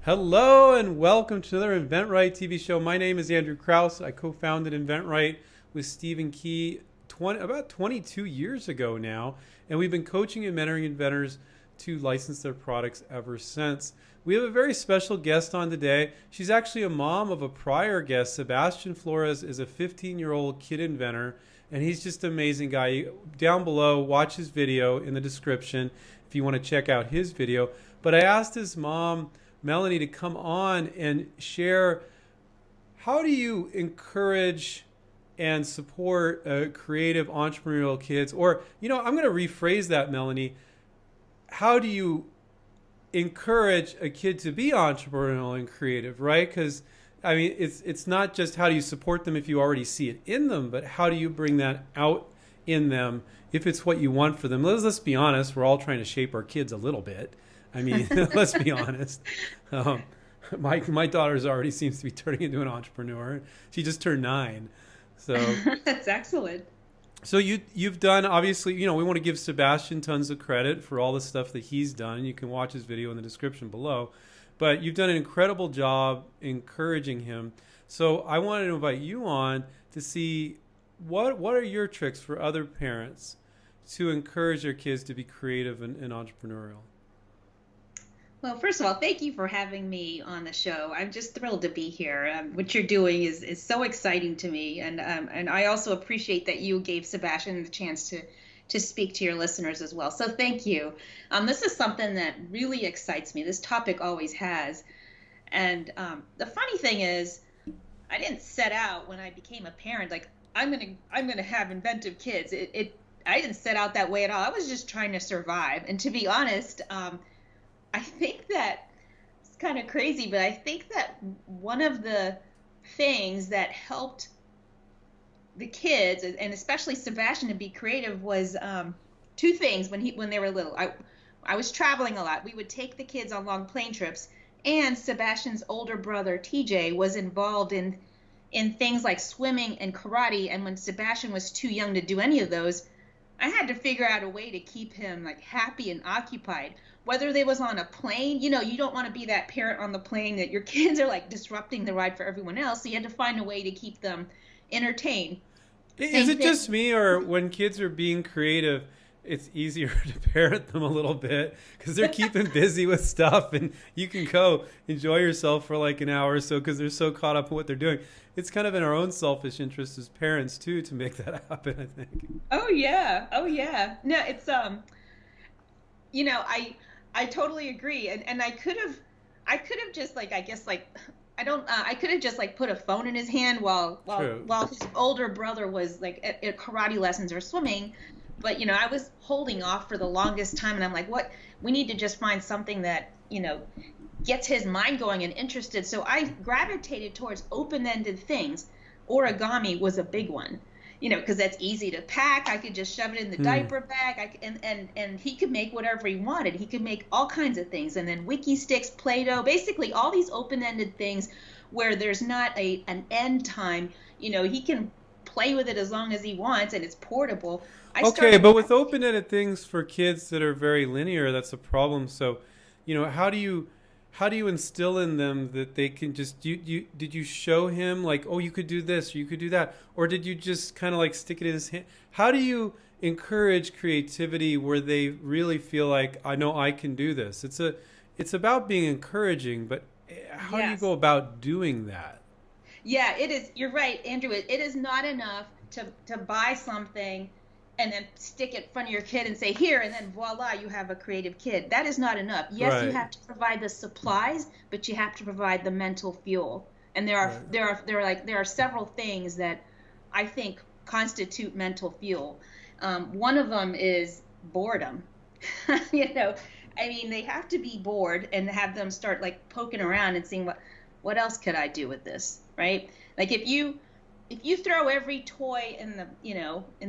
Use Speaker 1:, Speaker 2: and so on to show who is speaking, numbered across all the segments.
Speaker 1: Hello and welcome to another inventRight TV show. My name is Andrew Krause. I co-founded inventRight with Stephen Key about 22 years ago now, and we've been coaching and mentoring inventors to license their products ever since. We have a very special guest on today. She's actually a mom of a prior guest. Sebastian Flores is a 15-year-old kid inventor, and he's just an amazing guy. Down below, watch his video in the description if you want to check out his video. But I asked his mom, Melanie, to come on and share, how do you encourage and support creative entrepreneurial kids? Or, I'm going to rephrase that, Melanie. How do you encourage a kid to be entrepreneurial and creative, right? Because, it's not just how do you support them if you already see it in them, but how do you bring that out in them if it's what you want for them? Let's be honest, we're all trying to shape our kids a little bit. Let's be honest. My daughter's already seems to be turning into an entrepreneur. She just turned 9. So
Speaker 2: That's excellent.
Speaker 1: so you've done, obviously, we want to give Sebastian tons of credit for all the stuff that he's done. You can watch his video in the description below. But you've done an incredible job encouraging him. So I wanted to invite you on to see what are your tricks for other parents to encourage their kids to be creative and entrepreneurial.
Speaker 2: Well, first of all, thank you for having me on the show. I'm just thrilled to be here. What you're doing is so exciting to me, and I also appreciate that you gave Sebastian the chance to speak to your listeners as well. So thank you. This is something that really excites me. This topic always has, and the funny thing is, I didn't set out when I became a parent like I'm gonna have inventive kids. I didn't set out that way at all. I was just trying to survive, and to be honest. I think that it's kind of crazy, but I think that one of the things that helped the kids, and especially Sebastian, to be creative was two things when they were little. I was traveling a lot. We would take the kids on long plane trips, and Sebastian's older brother TJ was involved in things like swimming and karate. And when Sebastian was too young to do any of those, I had to figure out a way to keep him like happy and occupied. Whether they was on a plane, you don't want to be that parent on the plane that your kids are like disrupting the ride for everyone else. So you had to find a way to keep them entertained.
Speaker 1: Is it just me, or when kids are being creative, it's easier to parent them a little bit because they're keeping busy with stuff, and you can go enjoy yourself for like an hour or so because they're so caught up in what they're doing. It's kind of in our own selfish interest as parents too to make that happen, I think.
Speaker 2: Oh yeah. Oh yeah. No, it's I totally agree. And I could have just like, I guess like, I could have just like put a phone in his hand while his older brother was like at karate lessons or swimming. But, I was holding off for the longest time, and I'm like, we need to just find something that, gets his mind going and interested. So I gravitated towards open-ended things. Origami was a big one, because that's easy to pack. I could just shove it in the diaper bag. And he could make whatever he wanted. He could make all kinds of things. And then wiki sticks, Play-Doh, basically all these open-ended things where there's not an end time. He can play with it as long as he wants, and it's portable.
Speaker 1: Okay, but with open-ended things for kids that are very linear, that's a problem. So, how do you instill in them that they can just did you show him like, oh, you could do this or you could do that, or did you just kind of like stick it in his hand? How do you encourage creativity where they really feel like, I know I can do this? It's about being encouraging, but how do you go about doing that?
Speaker 2: Yeah, it is. You're right, Andrew. It is not enough to buy something and then stick it in front of your kid and say, here, and then voila, you have a creative kid. That is not enough. Yes,
Speaker 1: Right.
Speaker 2: you have to provide the supplies, but you have to provide the mental fuel. And there are several things that I think constitute mental fuel. One of them is boredom. They have to be bored and have them start like poking around and seeing what else could I do with this, right? Like if you throw every toy in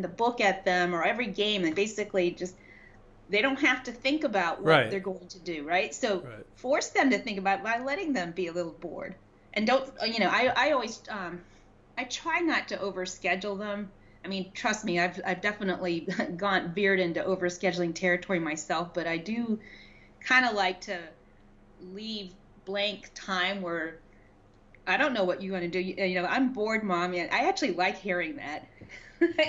Speaker 2: the book at them, or every game, and basically just they don't have to think about what
Speaker 1: Right.
Speaker 2: they're going to do, right? So
Speaker 1: Right.
Speaker 2: force them to think about it by letting them be a little bored. And don't, I always I try not to overschedule them. I mean, trust me, I've definitely veered into overscheduling territory myself, but I do kind of like to leave blank time where I don't know what you want to do. I'm bored, Mom. And I actually like hearing that.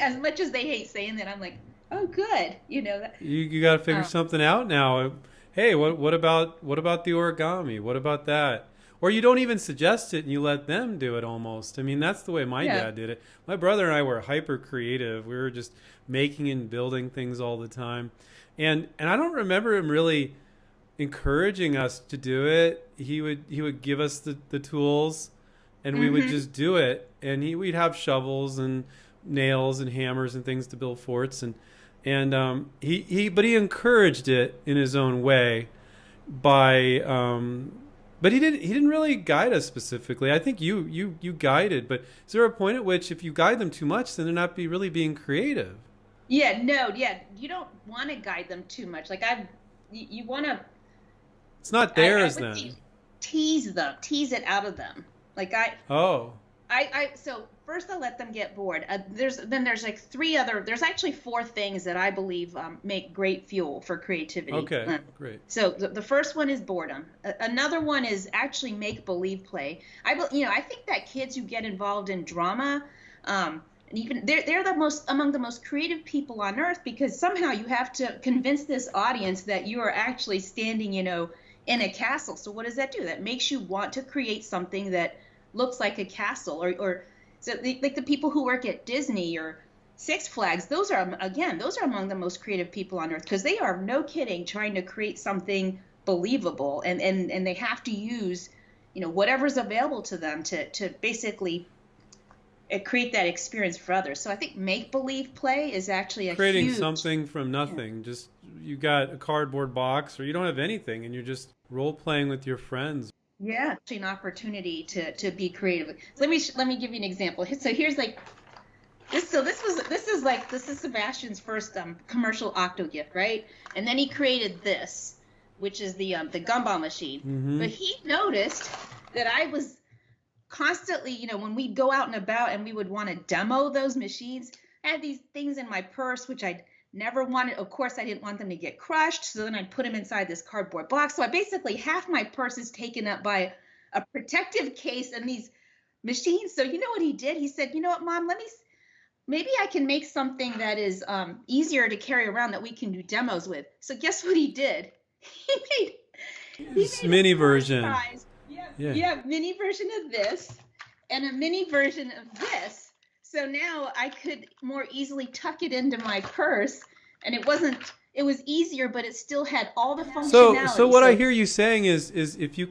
Speaker 2: As much as they hate saying that, I'm like, oh, good.
Speaker 1: You got to figure something out now. Hey, what about the origami? What about that? Or you don't even suggest it and you let them do it almost. I mean, that's the way my dad did it. My brother and I were hyper creative. We were just making and building things all the time. And I don't remember him really encouraging us to do it. He would give us the tools and we would just do it. And we'd have shovels and nails and hammers and things to build forts, but he encouraged it in his own way but he didn't really guide us specifically. I think you guided, but is there a point at which if you guide them too much, then they're not really being creative?
Speaker 2: Yeah, no, yeah, you don't want to guide them too much. Like you want to.
Speaker 1: It's not theirs then.
Speaker 2: Tease it out of them. Like so first I'll let them get bored. There's like there's actually four things that I believe make great fuel for creativity.
Speaker 1: Okay, great.
Speaker 2: So the first one is boredom. Another one is actually make believe play. I think that kids who get involved in drama, even they're among the most creative people on earth, because somehow you have to convince this audience that you are actually standing, in a castle. So what does that do? That makes you want to create something that looks like a castle, or so like the people who work at Disney or Six Flags. Those are among the most creative people on earth, because they are, no kidding, trying to create something believable, and they have to use whatever's available to them to basically create that experience for others. So I think make believe play is actually
Speaker 1: creating something from nothing. Just you got a cardboard box, or you don't have anything, and you're just role playing with your friends.
Speaker 2: Yeah, actually an opportunity to be creative. So let me give you an example. So here's like this. So this is Sebastian's first commercial octo gift, right? And then he created this, which is the gumball machine.
Speaker 1: Mm-hmm.
Speaker 2: But he noticed that I was constantly, when we'd go out and about and we would want to demo those machines, I had these things in my purse which I'd never wanted. Of course, I didn't want them to get crushed, so then I'd put them inside this cardboard box. So I basically, half my purse is taken up by a protective case and these machines. So you know what he did? He said, "You know what, Mom, maybe I can make something that is easier to carry around that we can do demos with." So guess what he did? He made
Speaker 1: mini version.
Speaker 2: Yeah, mini version of this and a mini version of this. So now I could more easily tuck it into my purse, and it was easier, but it still had all the functionality.
Speaker 1: So what I hear you saying is if you've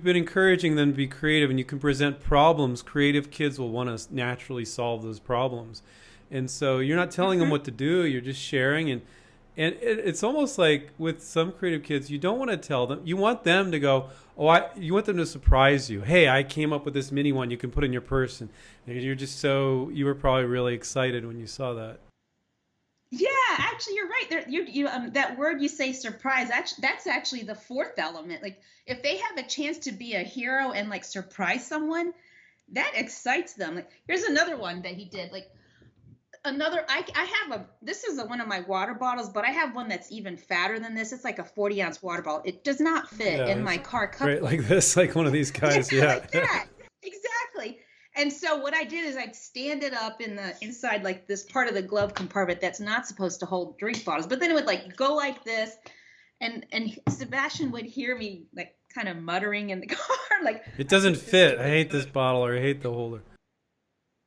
Speaker 1: been encouraging them to be creative and you can present problems, creative kids will want to naturally solve those problems. And so you're not telling them what to do, you're just sharing. And it's almost like with some creative kids, you don't want to tell them. You want them to go, you want them to surprise you. Hey, I came up with this mini one you can put in your purse. And you were probably really excited when you saw that.
Speaker 2: Yeah, actually, you're right. That word you say, surprise, that's actually the fourth element. Like, if they have a chance to be a hero and like surprise someone, that excites them. Like, here's another one that he did. Like, this is one of my water bottles, but I have one that's even fatter than this. It's like a 40-ounce water bottle. It does not fit in my car cup.
Speaker 1: Right, like this, like one of these guys. Yeah.
Speaker 2: Like that. Exactly. And so what I did is I'd stand it up inside like this part of the glove compartment that's not supposed to hold drink bottles, but then it would like go like this, and Sebastian would hear me like kind of muttering in the car, like,
Speaker 1: it doesn't fit. I hate this bottle, or I hate the holder.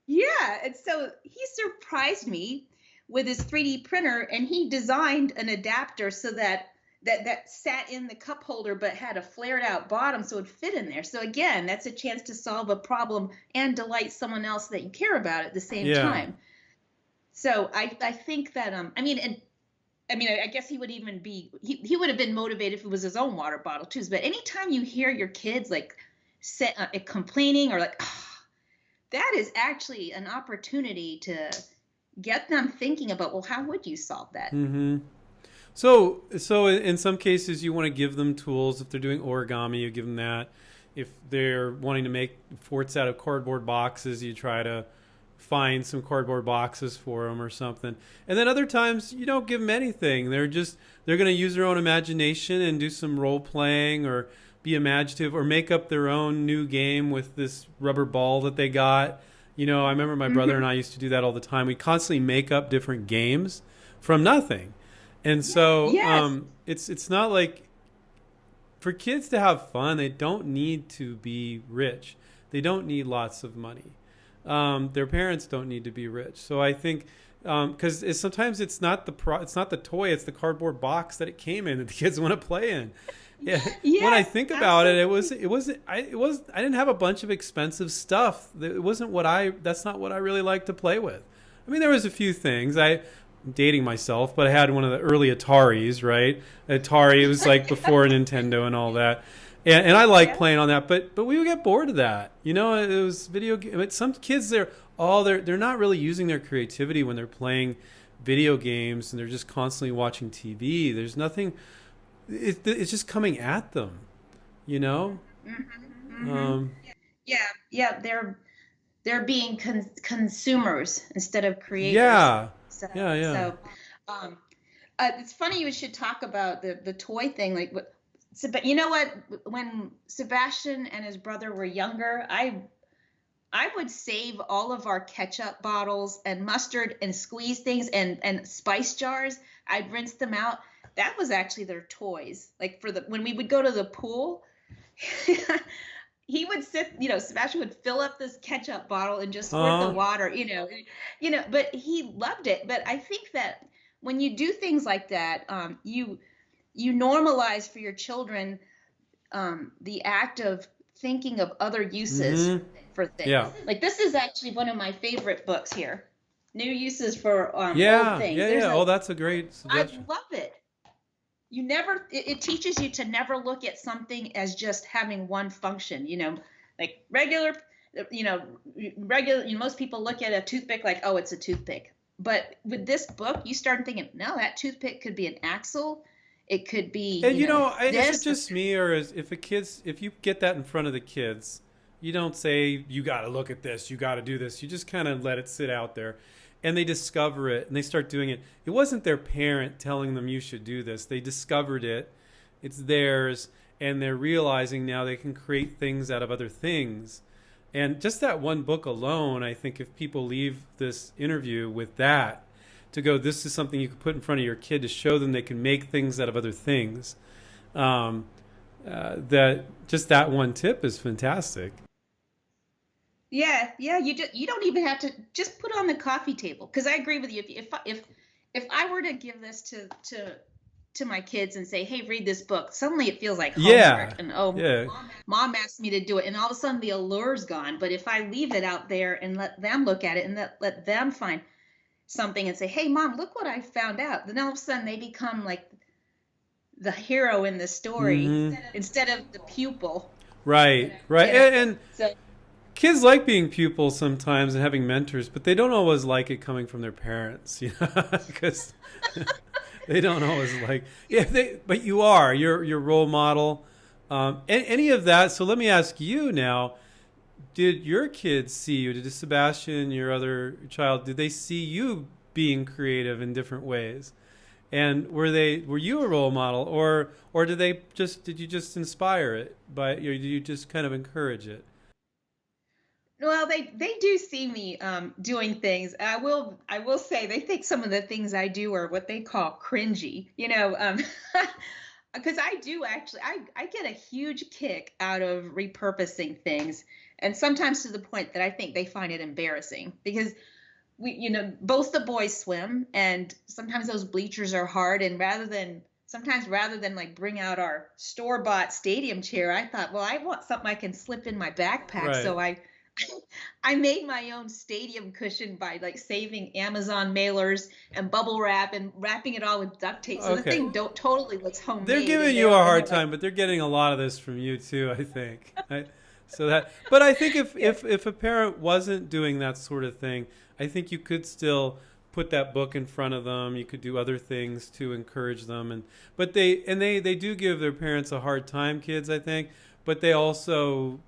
Speaker 2: Yeah, and so he surprised me with his 3D printer, and he designed an adapter so that sat in the cup holder but had a flared out bottom so it would fit in there. So again, that's a chance to solve a problem and delight someone else that you care about at the same time. So I think that I guess he would even be he would have been motivated if it was his own water bottle too. But anytime you hear your kids like complaining or like, that is actually an opportunity to get them thinking about, well, how would you solve that?
Speaker 1: Mm-hmm. So in some cases, you want to give them tools. If they're doing origami, you give them that. If they're wanting to make forts out of cardboard boxes, you try to find some cardboard boxes for them or something. And then other times you don't give them anything. They're going to use their own imagination and do some role playing or be imaginative or make up their own new game with this rubber ball that they got. You know, I remember my brother and I used to do that all the time. We constantly make up different games from nothing. And so it's not like, for kids to have fun, they don't need to be rich. They don't need lots of money. Their parents don't need to be rich. So I think because sometimes it's not the toy, it's the cardboard box that it came in that the kids want to play in. Yeah. When I think about it, I didn't have a bunch of expensive stuff. That's not what I really like to play with. I mean, there was a few things. I'm dating myself, but I had one of the early Ataris, right? Atari, it was like before Nintendo and all that. And I like playing on that, but we would get bored of that. You know, it was video game. Some kids, they're not really using their creativity when they're playing video games, and they're just constantly watching TV. There's nothing. It's just coming at them, you know.
Speaker 2: They're being consumers instead of creators.
Speaker 1: Yeah.
Speaker 2: So,
Speaker 1: Yeah.
Speaker 2: So, it's funny you should talk about the toy thing, like what. So, but you know what? When Sebastian and his brother were younger, I would save all of our ketchup bottles and mustard and squeeze things and spice jars. I'd rinse them out. That was actually their toys. Like when we would go to the pool, he would Sebastian would fill up this ketchup bottle and just squirt the water, but he loved it. But I think that when you do things like that, you normalize for your children the act of thinking of other uses for things. Yeah. Like this is actually one of my favorite books here. New uses for old things.
Speaker 1: Yeah. That's a great suggestion.
Speaker 2: I love it. It teaches you to never look at something as just having one function, like most people look at a toothpick like, oh, it's a toothpick. But with this book, you start thinking, no, that toothpick could be an axle. It could be,
Speaker 1: and is it just me, or if you get that in front of the kids, you don't say, you got to look at this, you got to do this. You just kind of let it sit out there. And they discover it, and they start doing it. It wasn't their parent telling them you should do this. They discovered it. It's theirs, and they're realizing now they can create things out of other things. And just that one book alone, I think if people leave this interview with that, to go, this is something you could put in front of your kid to show them they can make things out of other things. That one tip is fantastic.
Speaker 2: Yeah. You don't even have to just put it on the coffee table, because I agree with you. If I were to give this to my kids and say, hey, read this book, suddenly it feels like homework. And mom asked me to do it, and all of a sudden the allure's gone. But if I leave it out there and let them look at it and let them find something and say, hey, mom, look what I found out, then all of a sudden they become like the hero in the story instead of the pupil.
Speaker 1: Right. And so, kids like being pupils sometimes and having mentors, but they don't always like it coming from their parents, because they don't always like. But you're your role model. Any of that. So let me ask you now: did your kids see you? Did Sebastian, your other child, did they see you being creative in different ways? And were you a role model, or did you just inspire it or did you just kind of encourage it?
Speaker 2: Well, they do see me doing things. I will say they think some of the things I do are what they call cringy, because I do actually I get a huge kick out of repurposing things, and sometimes to the point that I think they find it embarrassing, because both the boys swim, and sometimes those bleachers are hard, and rather than like bring out our store-bought stadium chair, I thought, well, I want something I can slip in my backpack. Right. So I made my own stadium cushion by like saving Amazon mailers and bubble wrap and wrapping it all with duct tape. So the thing totally looks homemade.
Speaker 1: They're giving you a hard time, but they're getting a lot of this from you too, I think. But I think if a parent wasn't doing that sort of thing, I think you could still put that book in front of them. You could do other things to encourage them, but they do give their parents a hard time, kids, I think, but they also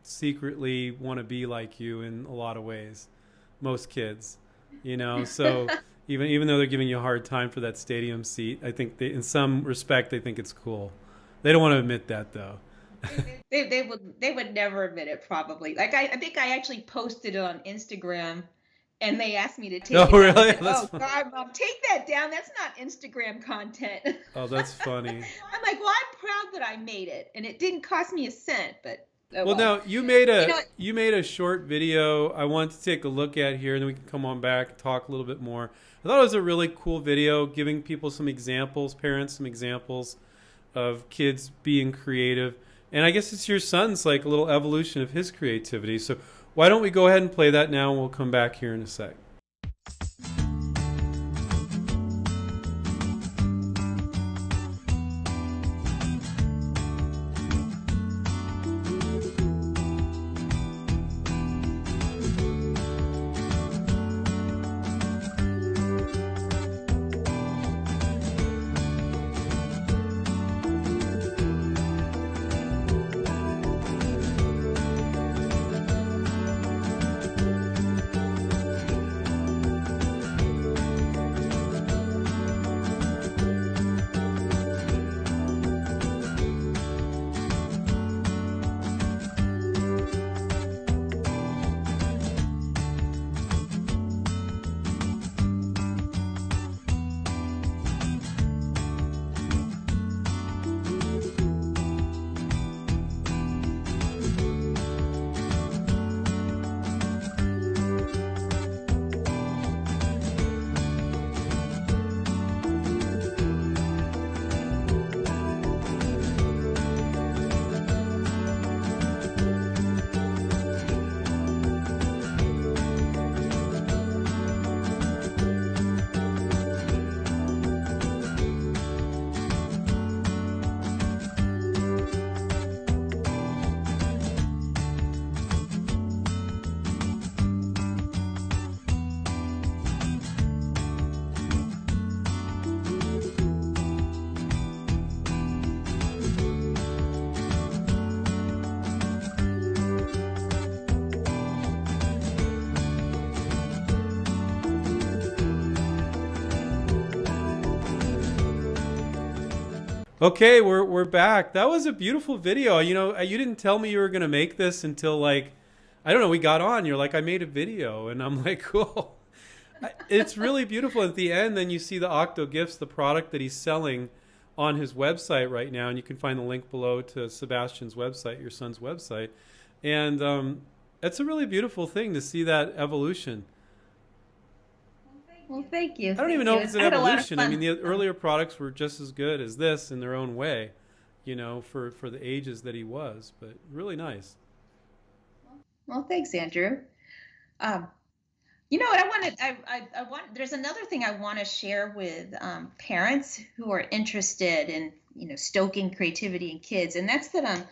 Speaker 1: secretly want to be like you in a lot of ways. most kids, you know. So even though they're giving you a hard time for that stadium seat, I think in some respect they think it's cool. They don't want to admit that though.
Speaker 2: They would never admit it probably. Like I think I actually posted it on Instagram and they asked me to take
Speaker 1: Oh,
Speaker 2: it down. I
Speaker 1: really?
Speaker 2: said,
Speaker 1: That's
Speaker 2: "Oh
Speaker 1: fun.
Speaker 2: God, Mom, take that down. That's not Instagram content."
Speaker 1: Oh, that's funny.
Speaker 2: I'm like, "Well, I'm proud that I made it, and it didn't cost me a cent, but oh
Speaker 1: Well,
Speaker 2: well."
Speaker 1: now you made
Speaker 2: You
Speaker 1: a
Speaker 2: know,
Speaker 1: you made a short video. I want to take a look at here, and then we can come on back and talk a little bit more. I thought it was a really cool video, giving people some examples, parents some examples of kids being creative. And I guess it's your son's like a little evolution of his creativity. So why don't we go ahead and play that now, and we'll come back here in a sec. Okay, we're back. That was a beautiful video. You know, you didn't tell me you were gonna make this until like, I don't know. We got on. You're like, I made a video, and I'm like, cool. It's really beautiful. At the end, then you see the Octo Gifts, the product that he's selling on his website right now, and you can find the link below to Sebastian's website, your son's website, and it's a really beautiful thing to see that evolution.
Speaker 2: well, thank you.
Speaker 1: I don't even
Speaker 2: Thank
Speaker 1: know
Speaker 2: you.
Speaker 1: if it's an
Speaker 2: I had a lot of
Speaker 1: evolution. I mean,
Speaker 2: fun.
Speaker 1: the earlier products were just as good as this in their own way, you know, for the ages that he was, but really nice.
Speaker 2: Well, thanks, Andrew. Um, You know what I wanted? I want. There's another thing I want to share with parents who are interested in stoking creativity in kids, and that's that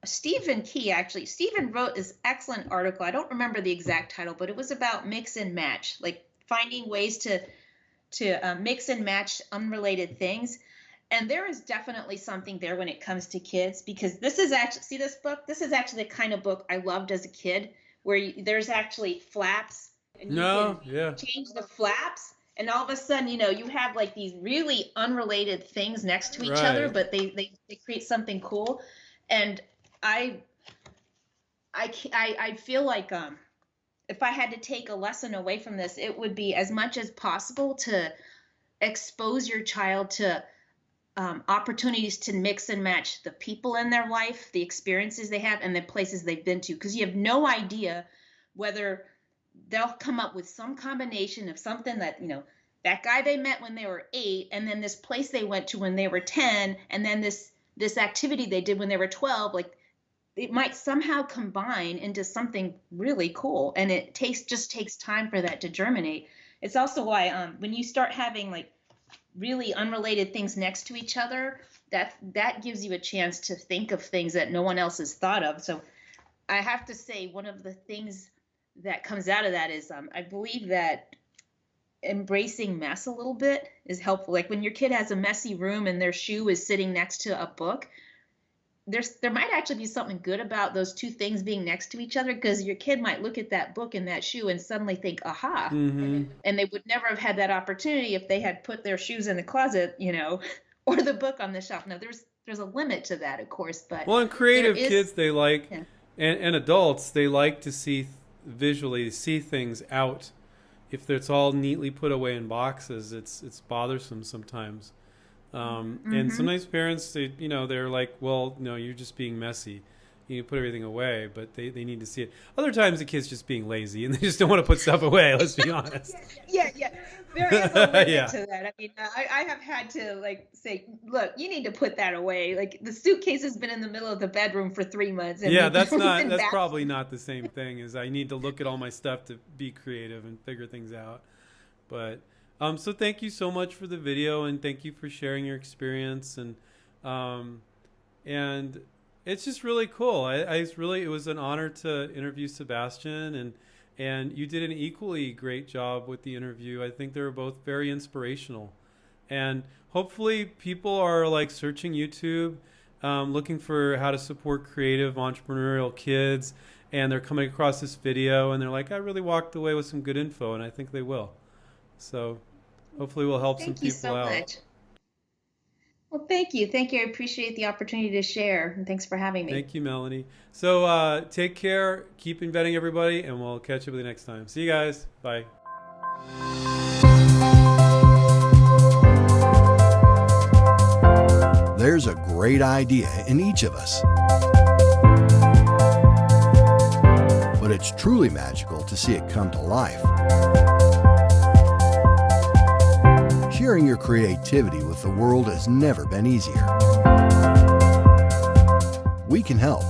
Speaker 2: Stephen Key actually Stephen wrote this excellent article. I don't remember the exact title, but it was about mix and match, like finding ways to mix and match unrelated things. And there is definitely something there when it comes to kids, because this is actually, see this book? This is actually the kind of book I loved as a kid, where there's actually flaps and you can
Speaker 1: No, yeah,
Speaker 2: change the flaps. And all of a sudden, you have like these really unrelated things next to each other,
Speaker 1: right.
Speaker 2: but they create something cool. And I, I feel like if I had to take a lesson away from this, it would be as much as possible to expose your child to opportunities to mix and match the people in their life, the experiences they have, and the places they've been to, because you have no idea whether they'll come up with some combination of something that, that guy they met when they were 8, and then this place they went to when they were 10, and then this activity they did when they were 12. Like, it might somehow combine into something really cool, and it just takes time for that to germinate. It's also why when you start having like really unrelated things next to each other, that gives you a chance to think of things that no one else has thought of. So I have to say, one of the things that comes out of that is I believe that embracing mess a little bit is helpful. Like when your kid has a messy room and their shoe is sitting next to a book, there might actually be something good about those two things being next to each other, because your kid might look at that book and that shoe and suddenly think, aha.
Speaker 1: Mm-hmm.
Speaker 2: And they would never have had that opportunity if they had put their shoes in the closet, or the book on the shelf. Now, there's a limit to that, of course, but
Speaker 1: Well, and creative kids, they like,
Speaker 2: yeah.
Speaker 1: and adults, they like to visually see things out. If it's all neatly put away in boxes, it's bothersome sometimes. And sometimes parents, they're like, well, no, you're just being messy. You put everything away, but they need to see it. Other times the kid's just being lazy and they just don't want to put stuff away, let's be honest.
Speaker 2: Yeah. There is a limit
Speaker 1: Yeah.
Speaker 2: to that. I mean, I have had to say, look, you need to put that away. Like, the suitcase has been in the middle of the bedroom for 3 months. And
Speaker 1: Yeah, that's probably not the same thing as I need to look at all my stuff to be creative and figure things out. But so thank you so much for the video, and thank you for sharing your experience, and it's just really cool. It was an honor to interview Sebastian, and you did an equally great job with the interview. I think they were both very inspirational, and hopefully people are like searching YouTube, looking for how to support creative entrepreneurial kids, and they're coming across this video and they're like, I really walked away with some good info, and I think they will. So hopefully we'll help some people out.
Speaker 2: Thank you so much. Well, thank you. I appreciate the opportunity to share, and thanks for having me.
Speaker 1: Thank you, Melanie. So take care, keep inventing, everybody, and we'll catch up with you next time. See you guys. Bye.
Speaker 3: There's a great idea in each of us. But it's truly magical to see it come to life. Sharing your creativity with the world has never been easier. We can help.